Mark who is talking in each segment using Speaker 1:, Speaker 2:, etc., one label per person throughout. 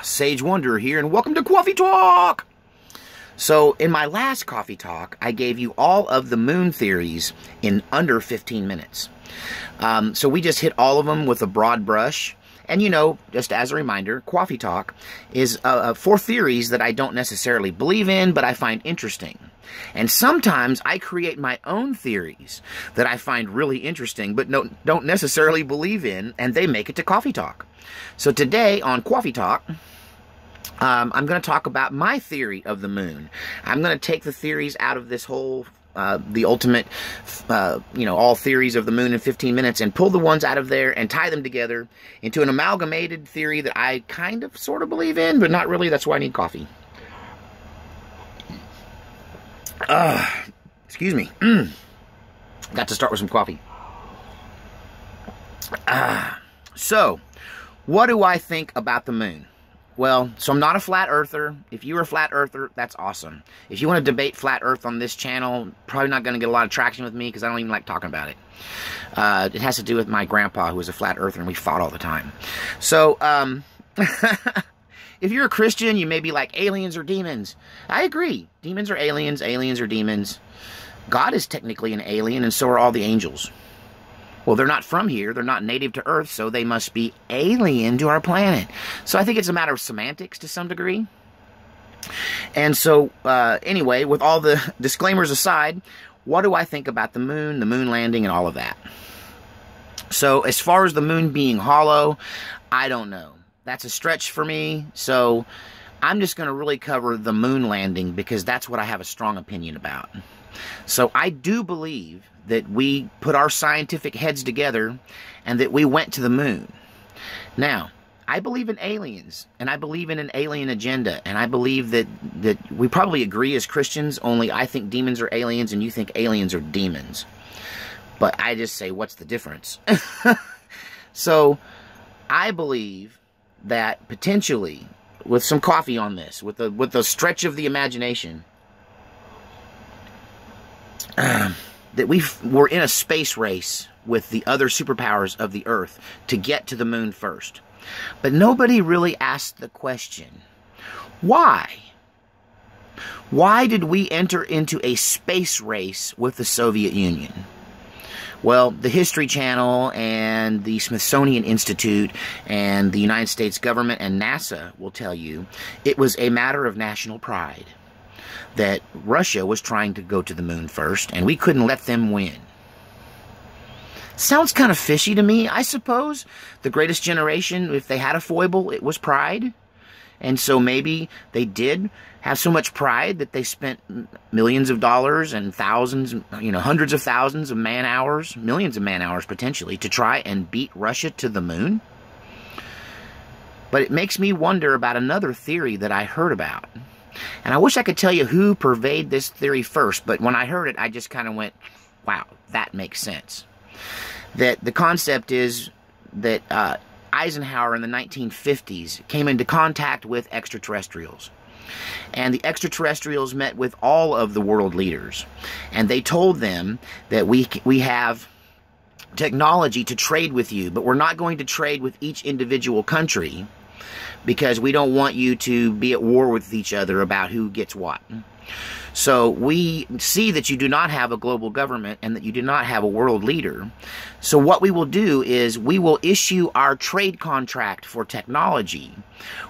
Speaker 1: Sage Wonder here, and welcome to Coffee Talk! So, in my last Coffee Talk, I gave you all of the moon theories in under 15 minutes. So we just hit all of them with a broad brush. And you know, just as a reminder, Coffee Talk is for theories that I don't necessarily believe in, but I find interesting. And sometimes I create my own theories that I find really interesting, but don't necessarily believe in, and they make it to Coffee Talk. So today on Coffee Talk, I'm going to talk about my theory of the moon. I'm going to take the theories out of this whole the ultimate, all theories of the moon in 15 minutes and pull the ones out of there and tie them together into an amalgamated theory that I kind of, sort of believe in, but not really. That's why I need coffee. Excuse me. Got to start with some coffee. So, what do I think about the moon? Well, so I'm not a flat earther. If you're a flat earther, that's awesome. If you want to debate flat earth on this channel, probably not going to get a lot of traction with me because I don't even like talking about it. It has to do with my grandpa who was a flat earther and we fought all the time. So, if you're a Christian, you may be like, aliens or demons. I agree. Demons are aliens, aliens are demons. God is technically an alien, and so are all the angels. Well, they're not from here. They're not native to Earth, so they must be alien to our planet. So I think it's a matter of semantics to some degree. And so, anyway, with all the disclaimers aside, what do I think about the moon landing, and all of that? So, as far as the moon being hollow, I don't know. That's a stretch for me, so I'm just going to really cover the moon landing because that's what I have a strong opinion about. So I do believe that we put our scientific heads together and that we went to the moon. Now, I believe in aliens, and I believe in an alien agenda, and I believe that we probably agree as Christians, only I think demons are aliens and you think aliens are demons. But I just say, what's the difference? So, I believe that potentially, with some coffee on this, with the stretch of the imagination, that we're in a space race with the other superpowers of the Earth to get to the moon first. But nobody really asked the question, why? Why did we enter into a space race with the Soviet Union? Well, the History Channel and the Smithsonian Institute and the United States government and NASA will tell you it was a matter of national pride that Russia was trying to go to the moon first, and we couldn't let them win. Sounds kind of fishy to me, I suppose. The Greatest Generation, if they had a foible, it was pride. And so maybe they did have so much pride that they spent millions of dollars and thousands, hundreds of thousands of man-hours, millions of man-hours potentially, to try and beat Russia to the moon. But it makes me wonder about another theory that I heard about. And I wish I could tell you who purveyed this theory first, but when I heard it, I just kind of went, wow, that makes sense. That the concept is that Eisenhower in the 1950s came into contact with extraterrestrials. And the extraterrestrials met with all of the world leaders. And they told them that we have technology to trade with you, but we're not going to trade with each individual country, because we don't want you to be at war with each other about who gets what. So we see that you do not have a global government and that you do not have a world leader. So what we will do is we will issue our trade contract for technology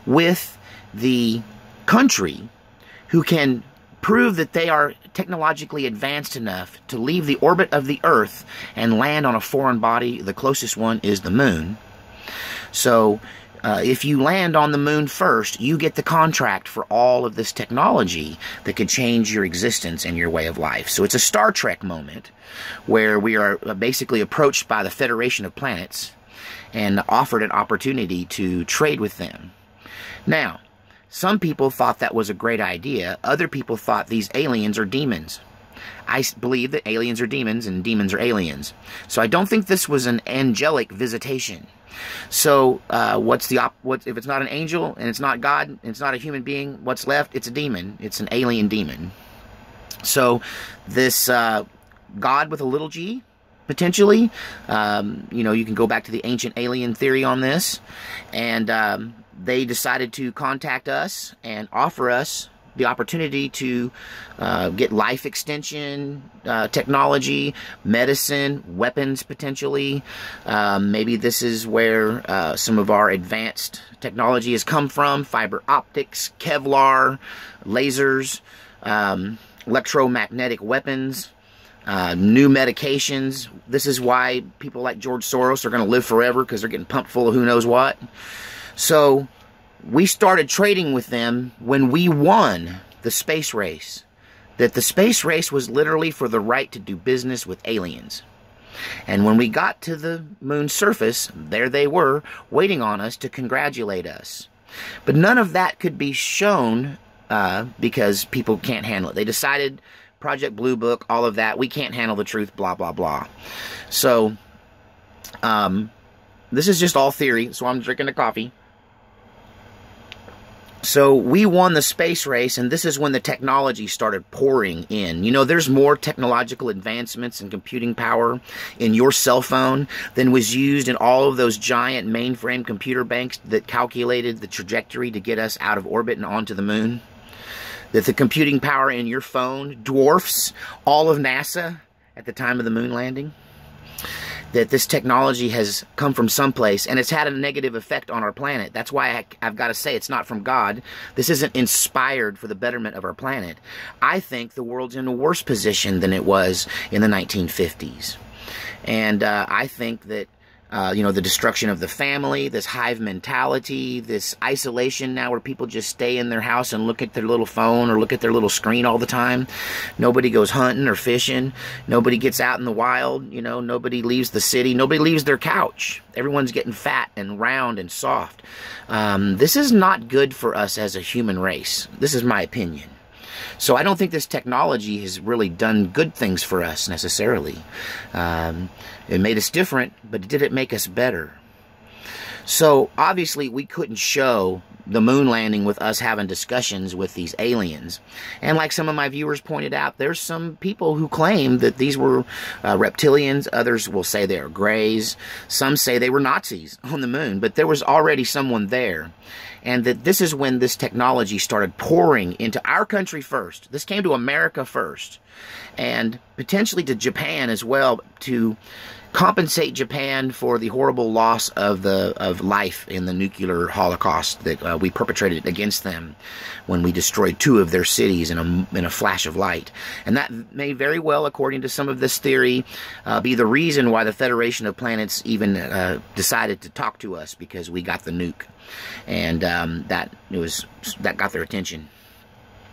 Speaker 1: with the country who can prove that they are technologically advanced enough to leave the orbit of the Earth and land on a foreign body. The closest one is the moon. So if you land on the moon first, you get the contract for all of this technology that could change your existence and your way of life. So it's a Star Trek moment where we are basically approached by the Federation of Planets and offered an opportunity to trade with them. Now, some people thought that was a great idea. Other people thought these aliens are demons. I believe that aliens are demons and demons are aliens. So I don't think this was an angelic visitation. So, if it's not an angel, and it's not God, and it's not a human being, what's left? It's a demon. It's an alien demon. So, this God with a little g, potentially. You can go back to the ancient alien theory on this. And they decided to contact us and offer us the opportunity to get life extension technology, medicine, weapons potentially. Maybe this is where some of our advanced technology has come from: fiber optics, Kevlar, lasers, electromagnetic weapons, new medications. This is why people like George Soros are going to live forever, because they're getting pumped full of who knows what. So we started trading with them when we won the space race. That the space race was literally for the right to do business with aliens. And when we got to the moon's surface, there they were, waiting on us to congratulate us. But none of that could be shown because people can't handle it. They decided, Project Blue Book, all of that, we can't handle the truth, blah, blah, blah. So, this is just all theory, so I'm drinking the coffee. So we won the space race, and this is when the technology started pouring in. You know, there's more technological advancements and computing power in your cell phone than was used in all of those giant mainframe computer banks that calculated the trajectory to get us out of orbit and onto the moon. That the computing power in your phone dwarfs all of NASA at the time of the moon landing. That this technology has come from someplace, and it's had a negative effect on our planet. That's why I've got to say it's not from God. This isn't inspired for the betterment of our planet. I think the world's in a worse position than it was in the 1950s. And I think that the destruction of the family, this hive mentality, this isolation now where people just stay in their house and look at their little phone or look at their little screen all the time. Nobody goes hunting or fishing. Nobody gets out in the wild. You know, nobody leaves the city. Nobody leaves their couch. Everyone's getting fat and round and soft. This is not good for us as a human race. This is my opinion. So I don't think this technology has really done good things for us necessarily. It made us different, but did it make us better? So obviously we couldn't show the moon landing with us having discussions with these aliens. And like some of my viewers pointed out, there's some people who claim that these were reptilians. Others will say they are Greys. Some say they were Nazis on the moon, but there was already someone there. And that this is when this technology started pouring into our country first. This came to America first. And potentially to Japan as well, to compensate Japan for the horrible loss of life in the nuclear holocaust that we perpetrated against them when we destroyed 2 of their cities in a flash of light. And that may very well, according to some of this theory, be the reason why the Federation of Planets even decided to talk to us, because we got the nuke. And that got their attention.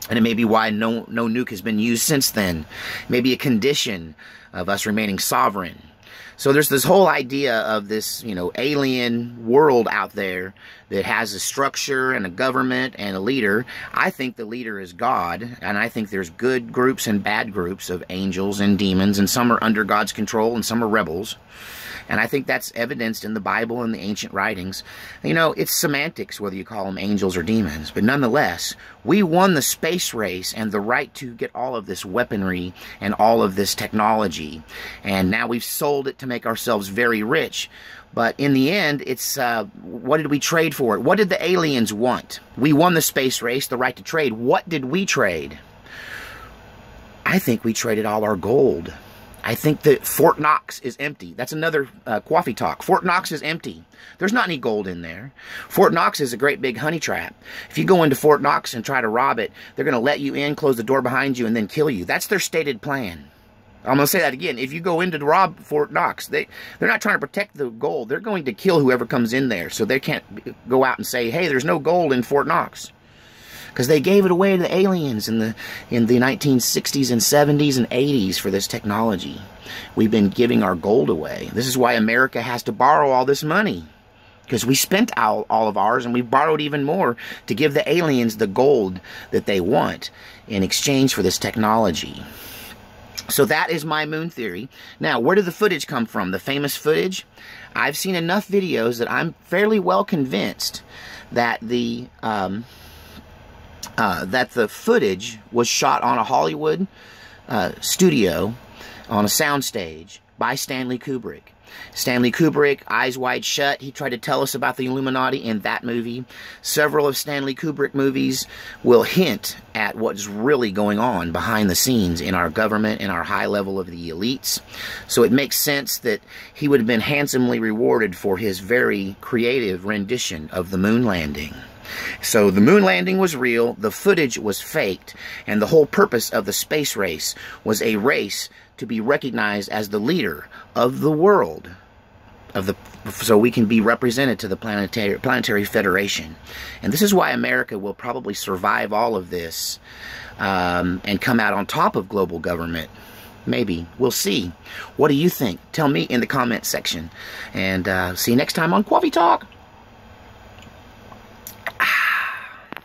Speaker 1: And it may be why no nuke has been used since then. Maybe a condition of us remaining sovereign. So there's this whole idea of this, alien world out there that has a structure and a government and a leader. I think the leader is God, and I think there's good groups and bad groups of angels and demons, and some are under God's control and some are rebels. And I think that's evidenced in the Bible and the ancient writings. It's semantics whether you call them angels or demons. But nonetheless, we won the space race and the right to get all of this weaponry and all of this technology. And now we've sold it to make ourselves very rich. But in the end, it's, what did we trade for it? What did the aliens want? We won the space race, the right to trade. What did we trade? I think we traded all our gold. I think that Fort Knox is empty. That's another coffee talk. Fort Knox is empty. There's not any gold in there. Fort Knox is a great big honey trap. If you go into Fort Knox and try to rob it, they're going to let you in, close the door behind you, and then kill you. That's their stated plan. I'm going to say that again. If you go in to rob Fort Knox, they're not trying to protect the gold. They're going to kill whoever comes in there. So they can't go out and say, hey, there's no gold in Fort Knox. Because they gave it away to the aliens in the 1960s and 70s and 80s for this technology. We've been giving our gold away. This is why America has to borrow all this money. Because we spent all of ours, and we borrowed even more to give the aliens the gold that they want in exchange for this technology. So that is my moon theory. Now, where did the footage come from? The famous footage? I've seen enough videos that I'm fairly well convinced that the footage was shot on a Hollywood studio on a soundstage by Stanley Kubrick. Stanley Kubrick, Eyes Wide Shut, he tried to tell us about the Illuminati in that movie. Several of Stanley Kubrick movies will hint at what's really going on behind the scenes in our government and our high level of the elites. So it makes sense that he would have been handsomely rewarded for his very creative rendition of the moon landing. So the moon landing was real, the footage was faked, and the whole purpose of the space race was a race to be recognized as the leader of the world, so we can be represented to the Planetary Federation. And this is why America will probably survive all of this and come out on top of global government. Maybe. We'll see. What do you think? Tell me in the comment section. And see you next time on Coffee Talk.